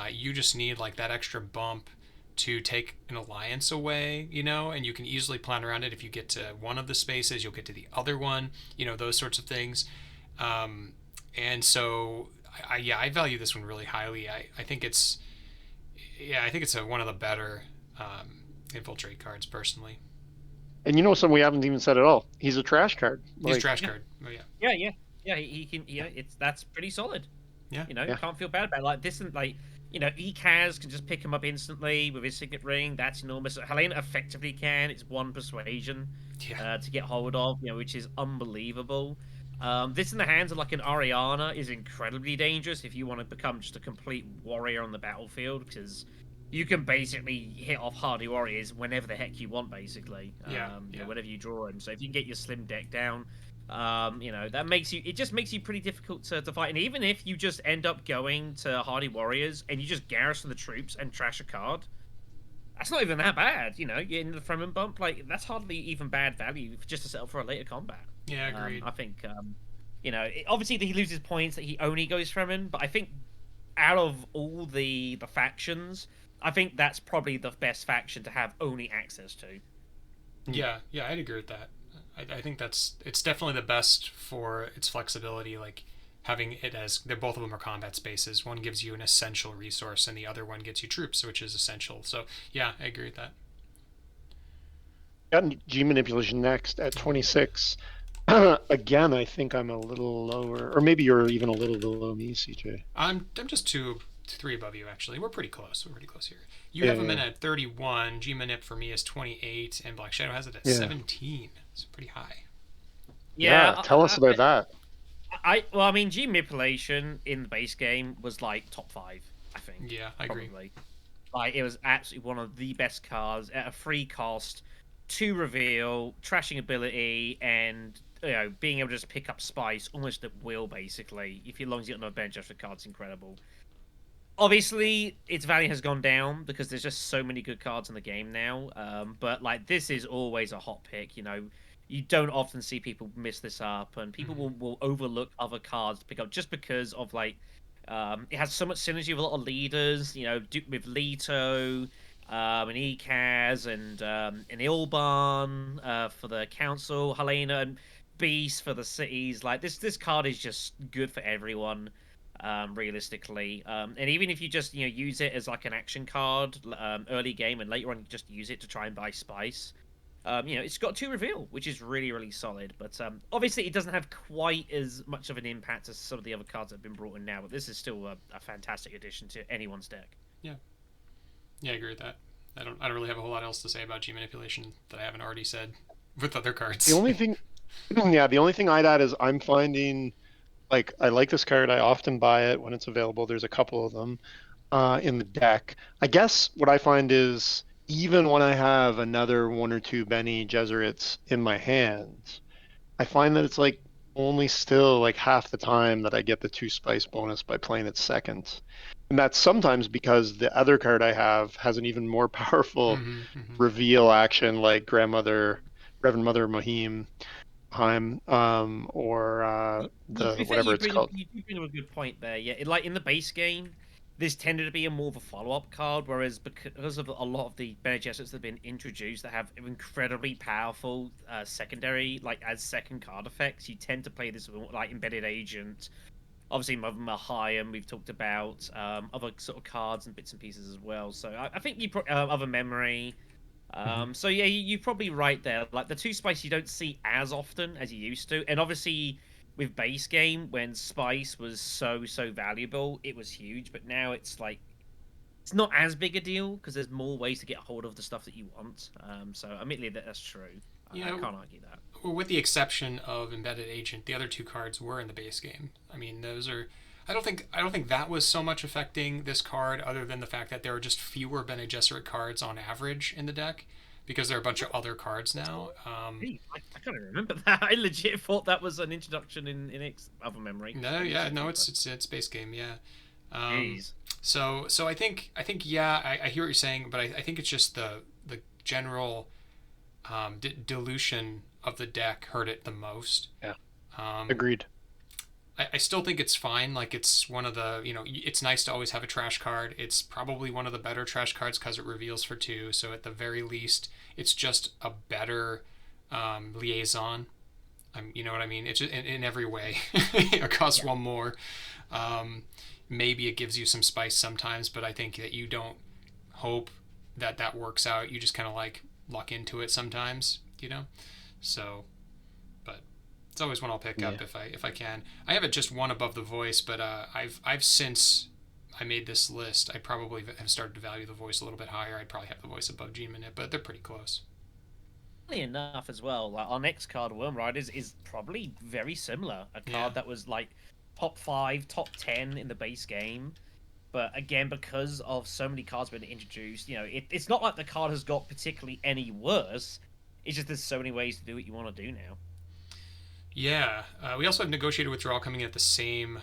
you just need like that extra bump to take an alliance away, you know, and you can easily plan around it. If you get to one of the spaces, you'll get to the other one, you know, those sorts of things. And so, I value this one really highly. I think it's, one of the better infiltrate cards personally. And you know something we haven't even said at all? He's a trash card. He's a trash card. Oh yeah. Yeah. He can. Yeah, that's pretty solid. Yeah. You know, Yeah. can't feel bad about it. Like this, and like you know, Ekaz can just pick him up instantly with his signet ring. That's enormous. Helena effectively can. It's 1 persuasion to get hold of, you know, which is unbelievable. This in the hands of like an Ariana is incredibly dangerous if you want to become just a complete warrior on the battlefield, because you can basically hit off hardy warriors whenever the heck you want, basically. You know, whenever you draw them. So if you can get your slim deck down, you know, it just makes you pretty difficult to fight. And even if you just end up going to hardy warriors and you just garrison the troops and trash a card, that's not even that bad. You know, you're in the Fremen bump, like that's hardly even bad value just to set up for a later combat. Yeah, agreed. I think, you know, obviously he loses points that he only goes Fremen, but I think out of all the factions, I think that's probably the best faction to have only access to. Yeah, I'd agree with that. I think it's definitely the best for its flexibility, like having it as both of them are combat spaces. One gives you an essential resource, and the other one gets you troops, which is essential. So yeah, I agree with that. Got G manipulation next at 26. Again, I think I'm a little lower, or maybe you're even a little below me, CJ. I'm just 3 above you actually. We're pretty close. Here. You have him in at 31. G manip for me is 28, and BlackShadow has it at 17. It's pretty high. Yeah, tell us about that. Well, I mean, G manipulation in the base game was like top 5, I think. Yeah, I probably. agree. Like it was absolutely one of the best cards at a free cost, 2 reveal, trashing ability, and you know being able to just pick up spice almost at will, basically. If as long as you got no bench after card's incredible. Obviously, its value has gone down because there's just so many good cards in the game now. But like this is always a hot pick. You know, you don't often see people miss this up, and people will overlook other cards to pick up just because of like it has so much synergy with a lot of leaders. You know, with Leto, and Ekaz, and Ilban for the council, Helena and Beast for the cities. Like this card is just good for everyone. Realistically, and even if you just use it as like an action card early game, and later on you just use it to try and buy spice, it's got 2 reveal, which is really solid. But obviously it doesn't have quite as much of an impact as some of the other cards that have been brought in now, but this is still a fantastic addition to anyone's deck. Yeah, I agree with that. I don't really have a whole lot else to say about G manipulation that I haven't already said with other cards. The only thing I'd add is I'm finding, like, I like this card. I often buy it when it's available. There's a couple of them in the deck. I guess what I find is even when I have another 1 or 2 Benny Gesserits in my hands, I find that it's like only still like half the time that I get the 2 spice bonus by playing it second. And that's sometimes because the other card I have has an even more powerful reveal action, like Reverend Mother Mohim. Or whatever it's called. You do bring up a good point there. Yeah, like in the base game, this tended to be a more of a follow-up card, whereas because of a lot of the Bene Gesserits that have been introduced that have incredibly powerful secondary, like as second card effects, you tend to play this with, like Embedded Agent, obviously Mahayam we've talked about, other sort of cards and bits and pieces as well. So I think you other memory. So yeah, you're probably right there. Like the 2 spice you don't see as often as you used to, and obviously with base game when spice was so valuable, it was huge. But now it's like it's not as big a deal because there's more ways to get hold of the stuff that you want. So admittedly that's true. I can't argue that. With the exception of Embedded Agent, the other two cards were in the base game. I mean, those are. I don't think that was so much affecting this card, other than the fact that there are just fewer Bene Gesserit cards on average in the deck, because there are a bunch of other cards now. I can't even remember that. I legit thought that was an introduction in other memory. No, it's base game, yeah. Jeez. So I think yeah, I hear what you're saying, but I think it's just the general dilution of the deck hurt it the most. Yeah. Agreed. I still think it's fine. Like, it's one of the, it's nice to always have a trash card. It's probably one of the better trash cards because it reveals for 2. So at the very least, it's just a better liaison. You know what I mean? It's just, in every way. It costs 1 more. Maybe it gives you some spice sometimes, but I think that you don't hope that works out. You just kind of like luck into it sometimes, So, but it's always one I'll pick up if I can. I have it just 1 above the voice, but I've since I made this list, I probably have started to value the voice a little bit higher. I'd probably have the voice above G-Minute, but they're pretty close. Funny enough as well, like our next card, Worm Riders, is probably very similar. A card that was like top 5, top 10 in the base game. But again, because of so many cards being introduced, it's not like the card has got particularly any worse. It's just there's so many ways to do what you want to do now. Yeah. We also have Negotiated Withdrawal coming in at the same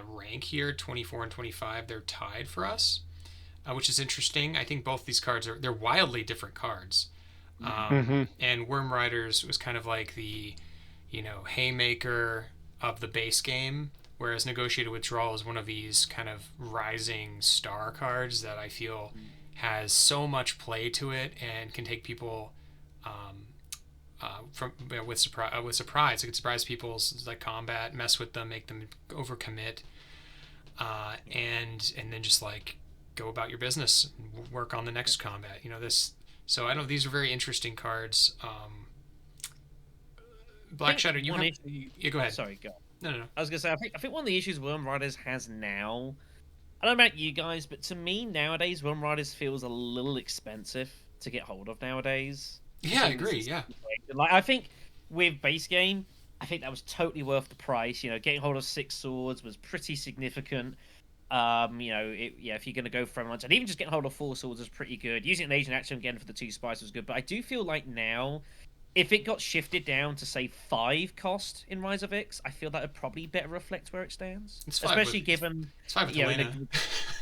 rank here, 24 and 25. They're tied for us, which is interesting. I think both these cards they're wildly different cards. And Worm Riders was kind of like the, haymaker of the base game, whereas Negotiated Withdrawal is one of these kind of rising star cards that I feel has so much play to it and can take people with surprise. It can surprise people's like combat, mess with them, make them overcommit, and then just like go about your business, and work on the next combat. This. So I know these are very interesting cards. BlackShadow, go ahead. Sorry, go. No. I was gonna say, I think one of the issues Worm Riders has now, I don't know about you guys, but to me nowadays, Worm Riders feels a little expensive to get hold of nowadays. Yeah, I agree. Yeah. Like, I think with base game, I think that was totally worth the price. Getting hold of 6 swords was pretty significant. If you're going to go for lunch, and even just getting hold of 4 swords was pretty good. Using an Asian action again for the 2 spice was good, but I do feel like now, if it got shifted down to say 5 cost in Rise of X, I feel that would probably better reflect where it stands. It's 5 especially given, it's 5 with Elena.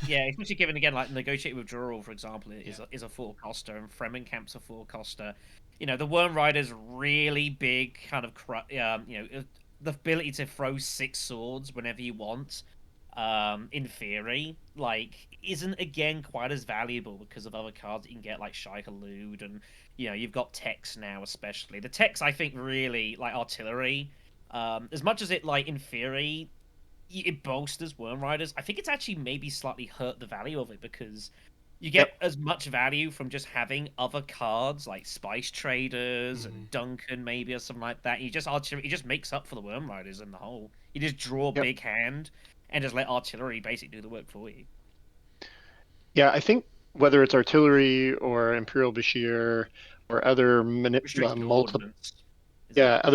Especially given again, like Negotiated Withdrawal, for example, is a 4 coster, and Fremenkamp's a 4 coster. The Worm Rider's really big kind of the ability to throw 6 swords whenever you want. In theory, isn't again quite as valuable because of other cards that you can get, like Shy Halud, and you've got techs now, especially the techs. I think really like artillery. As much as it in theory, it bolsters Worm Riders. I think it's actually maybe slightly hurt the value of it because you get as much value from just having other cards like Spice Traders and Duncan maybe or something like that. It just makes up for the Worm Riders in the whole. You just draw a big hand and just let artillery basically do the work for you. Yeah, I think whether it's artillery or Imperial Bashir or other other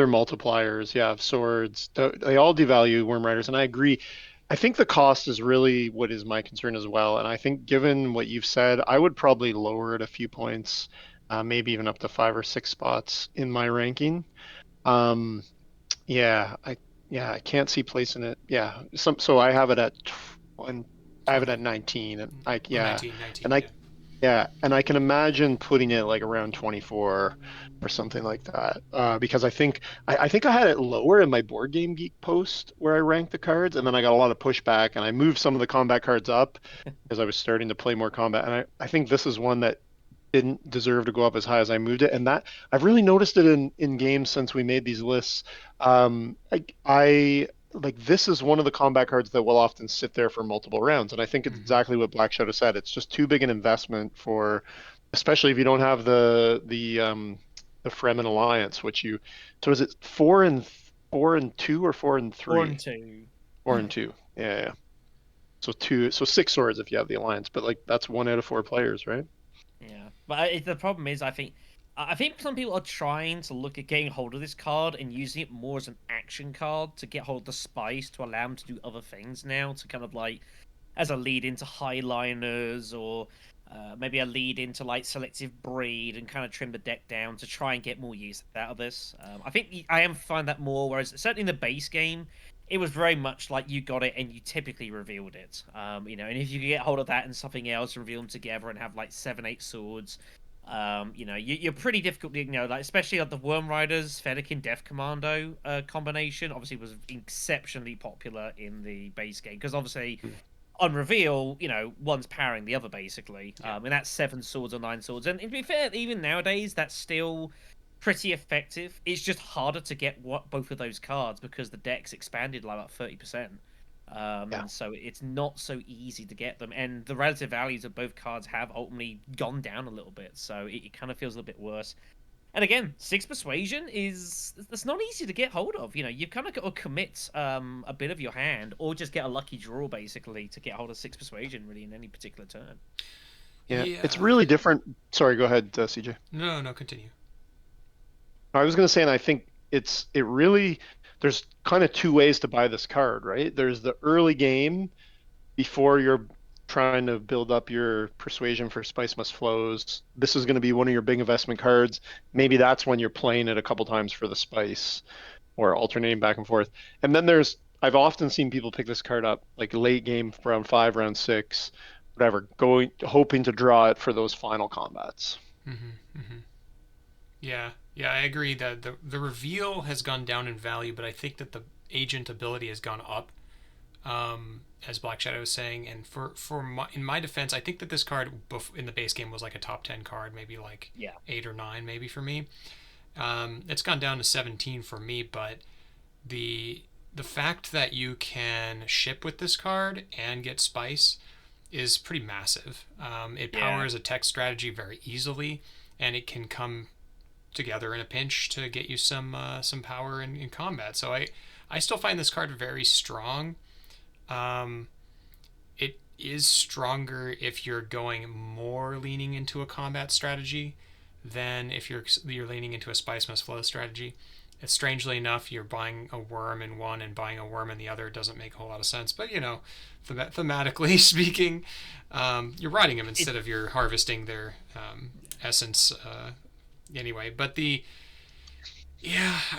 multipliers, of swords, they all devalue Worm Riders, and I agree. I think the cost is really what is my concern as well, and I think given what you've said, I would probably lower it a few points, maybe even up to 5 or 6 spots in my ranking. I can't see placing it. Yeah, so I have it at 19, and 19, and I can imagine putting it like around 24 or something like that, because I think I had it lower in my Board Game Geek post where I ranked the cards, and then I got a lot of pushback, and I moved some of the combat cards up because I was starting to play more combat, and I think this is one that didn't deserve to go up as high as I moved it, and that I've really noticed it in games since we made these lists. I like, this is one of the combat cards that will often sit there for multiple rounds, and I think it's exactly what BlackShadow said. It's just too big an investment for, especially if you don't have the Fremen Alliance, so is it 4 and 2 or 4 and 3? 4 and 2. 4 and 2. Yeah. So 6 swords if you have the Alliance, but that's 1 out of 4 players, right? Yeah, but the problem is, I think I think some people are trying to look at getting hold of this card and using it more as an action card to get hold of the spice to allow them to do other things now, to kind of like as a lead into highliners or maybe a lead into like selective breed and kind of trim the deck down to try and get more use out of this. I think I am find that more, whereas certainly in the base game, it was very much like you got it and you typically revealed it. And if you could get hold of that and something else, reveal them together and have like 7, 8 swords. You're pretty difficult, like especially like the Worm Riders, Fennekin, Death Commando combination. Obviously, was exceptionally popular in the base game because obviously, on reveal, one's powering the other basically, and that's 7 swords or 9 swords. And to be fair, even nowadays, that's still pretty effective. It's just harder to get both of those cards because the deck's expanded like about 30%. And so it's not so easy to get them, and the relative values of both cards have ultimately gone down a little bit, so it kind of feels a little bit worse. And again, 6 persuasion that's not easy to get hold of. You've kind of got to commit a bit of your hand, or just get a lucky draw basically to get hold of 6 persuasion really in any particular turn. Yeah. It's really different. Sorry, go ahead, CJ. No, continue. I was going to say, and I think there's kind of 2 ways to buy this card, right? There's the early game before you're trying to build up your persuasion for Spice Must Flows. This is going to be one of your big investment cards. Maybe that's when you're playing it a couple times for the spice or alternating back and forth. And then I've often seen people pick this card up like late game, round 5, round 6, whatever, hoping to draw it for those final combats. Yeah, I agree that the reveal has gone down in value, but I think that the agent ability has gone up, as BlackShadow was saying. And in my defense, I think that this card in the base game was like a top 10 card, maybe like 8 or 9, maybe for me. It's gone down to 17 for me, but the fact that you can ship with this card and get spice is pretty massive. It powers a tech strategy very easily, and it can come together in a pinch to get you some power in combat. So I still find this card very strong. It is stronger if you're going more leaning into a combat strategy than if you're leaning into a Spice Must Flow strategy. It's strangely enough, you're buying a worm in one and buying a worm in the other doesn't make a whole lot of sense. But thematically speaking, you're riding them instead of you're harvesting their essence. Anyway, but I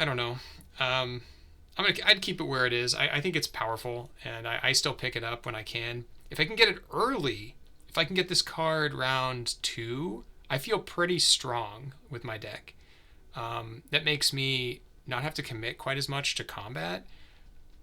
don't know. I'd keep it where it is. I think it's powerful, and I still pick it up when I can. If I can get it early, if I can get this card round 2, I feel pretty strong with my deck. That makes me not have to commit quite as much to combat,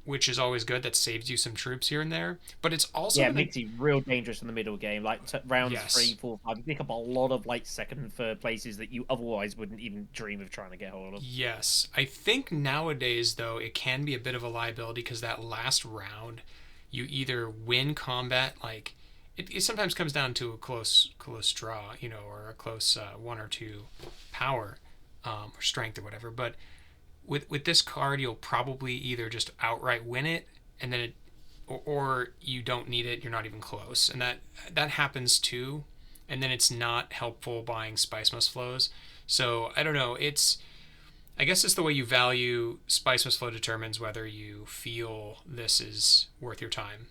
which is always good. That saves you some troops here and there. But it's also it makes you real dangerous in the middle game. Like rounds 3, 4, 5, you pick up a lot of like 2nd and 3rd places that you otherwise wouldn't even dream of trying to get hold of. Yes, I think nowadays though it can be a bit of a liability because that last round, you either win combat, like it sometimes comes down to a close draw, or a close 1 or 2 power, or strength or whatever. But with this card, you'll probably either just outright win it, and then or you don't need it. You're not even close, and that happens too. And then it's not helpful buying Spice Must Flows. So I don't know. I guess it's the way you value Spice Must Flow determines whether you feel this is worth your time.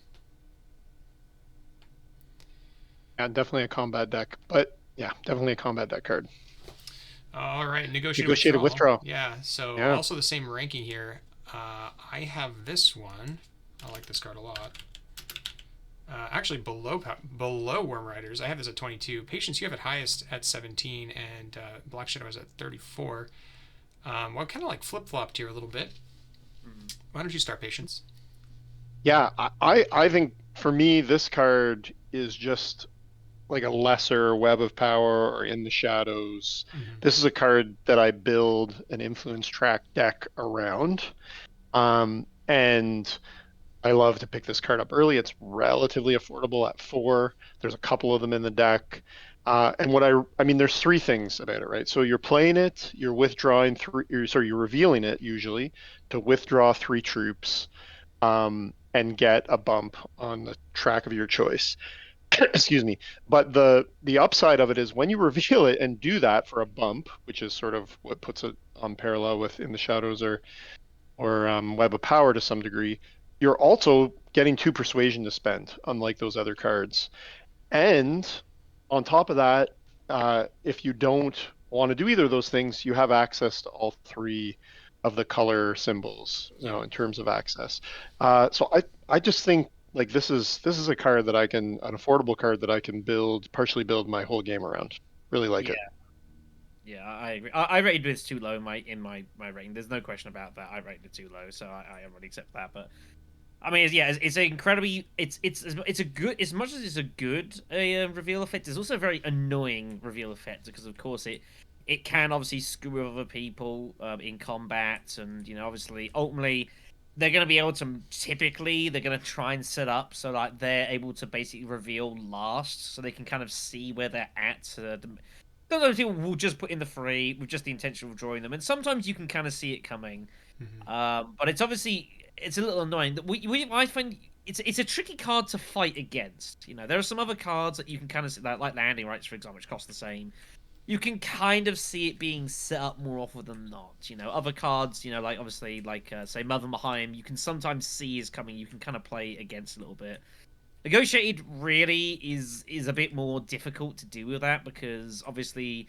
Yeah, definitely a combat deck, but definitely a combat deck card. All right, negotiated withdrawal. Yeah, so also the same ranking here. I have this one. I like this card a lot. Actually, below Worm Riders, I have this at 22. Patience, you have it highest at 17, and BlackShadow is at 34. Well, kind of like flip-flopped here a little bit. Why don't you start, Patience? Yeah, I think for me, this card is just like a lesser Web of Power or In the Shadows. This is a card that I build an influence track deck around. And I love to pick this card up early. It's relatively affordable at 4. There's a couple of them in the deck. And there's 3 things about it, right? So you're playing it, you're withdrawing you're revealing it usually to withdraw 3 troops, and get a bump on the track of your choice. excuse me. But the upside of it is when you reveal it and do that for a bump, which is sort of what puts it on parallel with In the Shadows or Web of Power to some degree, you're also getting 2 persuasion to spend, unlike those other cards. And on top of that, if you don't want to do either of those things, you have access to all 3 of the color symbols, in terms of access. So I just think like this is a card that an affordable card that I can partially build my whole game around. Really like Yeah. it. Yeah, I agree. I rated this too low in my rating. There's no question about that. I rated it too low, so I already accept that. But I mean, it's an incredibly it's a good, as much as it's a good reveal effect. It's also a very annoying reveal effect because of course it can obviously screw with other people in combat, and obviously ultimately they're going to be able to, typically they're going to try and set up so like they're able to basically reveal last, so they can kind of see where they're at. Sometimes people will just put in the free with just the intention of drawing them, and sometimes you can kind of see it coming. But it's obviously it's a little annoying that I find it's a tricky card to fight against. There are some other cards that you can kind of see, like landing rights, for example, which cost the same. You can kind of see it being set up more often than not. Other cards, like obviously like say Mother Mahim, you can sometimes see is coming. You can kind of play against a little bit. Negotiated really is a bit more difficult to do with that because obviously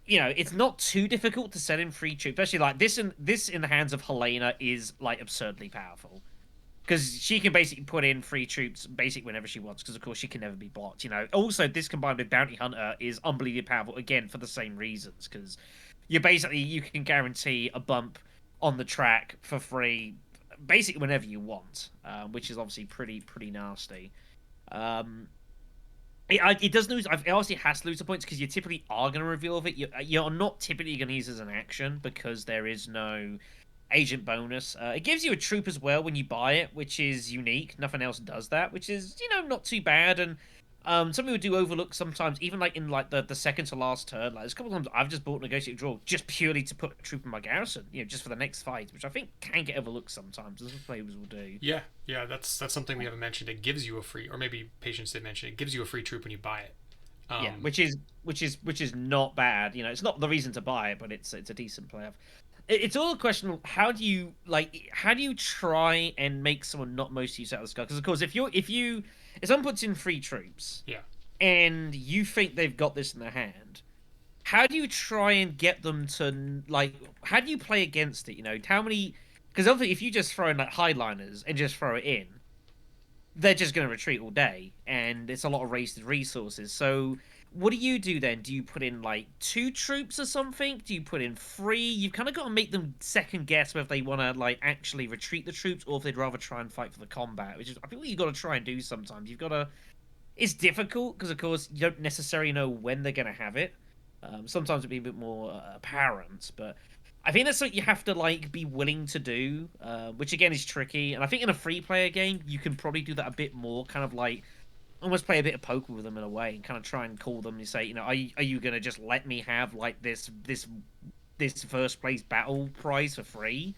it's not too difficult to set in free troops, especially like this in the hands of Helena is like absurdly powerful because she can basically put in free troops basically whenever she wants because of course she can never be blocked. Also this combined with Bounty Hunter is unbelievably powerful again for the same reasons because you can guarantee a bump on the track for free basically whenever you want, which is obviously pretty nasty. It does lose. It obviously has to lose the points because you typically are going to reveal it. You're not typically going to use it as an action because there is no agent bonus. It gives you a troop as well when you buy it, which is unique. Nothing else does that, which is not too bad. And some people do overlook sometimes, even like in like the second to last turn. Like there's a couple of times I've just bought Negotiate Draw just purely to put a troop in my garrison, just for the next fight, which I think can get overlooked sometimes, as players will do. Yeah, that's something we haven't mentioned. It gives you a free, or maybe Patience did mention it gives you a free troop when you buy it. Yeah, which is not bad. It's not the reason to buy it, but it's a decent play. It's all a question of how do you try and make someone not most use out of this card? Because of course, if someone puts in free troops, yeah, and you think they've got this in their hand, how do you try and get them to how do you play against it? How many? Because obviously, if you just throw in like highliners and just throw it in, they're just going to retreat all day, and it's a lot of wasted resources. So what do you do then? Do you put in like 2 troops or something? Do you put in 3? You've kind of got to make them second guess whether they want to like actually retreat the troops or if they'd rather try and fight for the combat, which is I think what you've got to try and do sometimes. You've got to. It's difficult because of course you don't necessarily know when they're going to have it. Sometimes it'd be a bit more apparent, but I think that's something you have to like be willing to do, which again is tricky. And I think in a free player game, you can probably do that a bit more, kind of like almost play a bit of poker with them in a way, and kind of try and call them and say, are you gonna just let me have like this first place battle prize for free,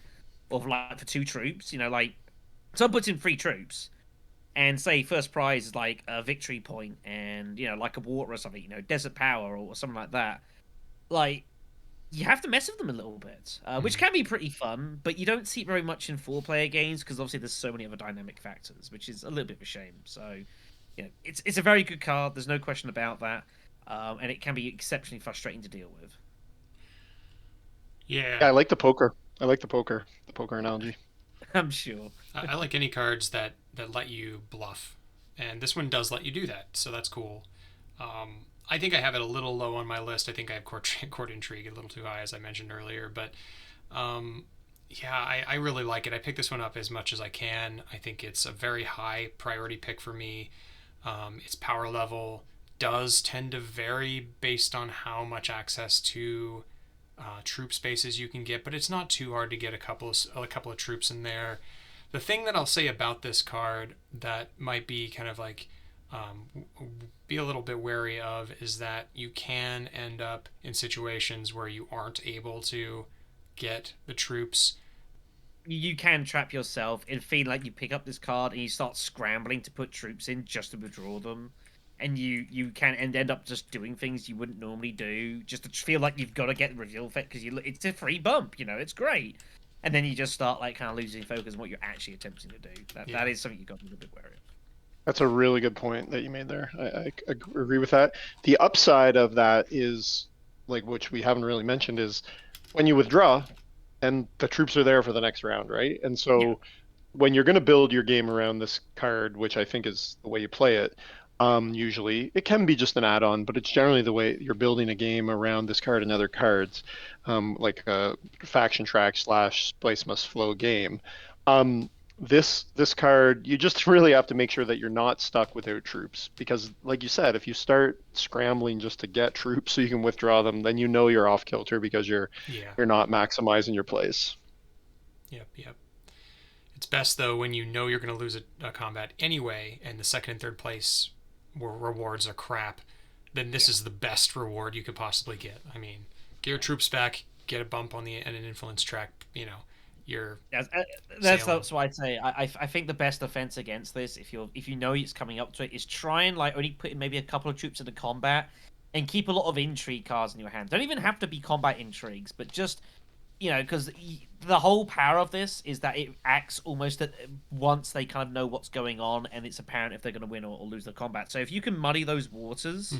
or for 2 troops? Like someone puts in 3 troops, and say first prize is like a victory point, and like a water or something, desert power or something like that, like. You have to mess with them a little bit, which can be pretty fun, but you don't see it very much in 4-player games because obviously there's so many other dynamic factors, which is a little bit of a shame. So, it's a very good card. There's no question about that, and it can be exceptionally frustrating to deal with. Yeah. I like the poker. The poker analogy. I'm sure. I like any cards that let you bluff, and this one does let you do that, so that's cool. I think I have it a little low on my list. I think I have Court Intrigue a little too high, as I mentioned earlier. But yeah, I really like it. I picked this one up as much as I can. I think it's a very high priority pick for me. Its power level does tend to vary based on how much access to troop spaces you can get, but it's not too hard to get a couple of troops in there. The thing that I'll say about this card that might be kind of like be a little bit wary of is that you can end up in situations where you aren't able to get the troops you can trap yourself in feeling like you pick up this card and you start scrambling to put troops in just to withdraw them, and you can end up just doing things you wouldn't normally do just to feel like you've got to get the reveal effect because it's a free bump, it's great, and then you just start like kind of losing focus on what you're actually attempting to do. That is something you've got to be a bit wary of. That's a really good point that you made there. I agree with that. The upside of that is, like, which we haven't really mentioned, is when you withdraw, and the troops are there for the next round, right? And so when you're going to build your game around this card, which I think is the way you play it, usually it can be just an add-on, but it's generally the way you're building a game around this card and other cards, like a faction track / Splice Must Flow game. This card, you just really have to make sure that you're not stuck without troops, because like you said, if you start scrambling just to get troops so you can withdraw them, then you're off kilter because you're not maximizing your plays. Yep. It's best though when you know you're going to lose a combat anyway, and the second and third place rewards are crap. Then this is the best reward you could possibly get. I mean, get your troops back, get a bump on an influence track. That's why I'd say I think the best defense against this, if you know it's coming up to it, is try and like only put in maybe a couple of troops into combat and keep a lot of intrigue cards in your hand. Don't even have to be combat intrigues, but just because the whole power of this is that it acts almost at once they kind of know what's going on, and it's apparent if they're going to win or lose the combat. So if you can muddy those waters,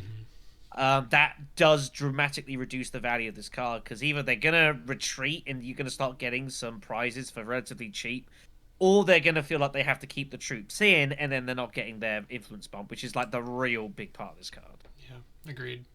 that does dramatically reduce the value of this card, because either they're going to retreat and you're going to start getting some prizes for relatively cheap, or they're going to feel like they have to keep the troops in, and then they're not getting their influence bump, which is like the real big part of this card. Yeah, agreed.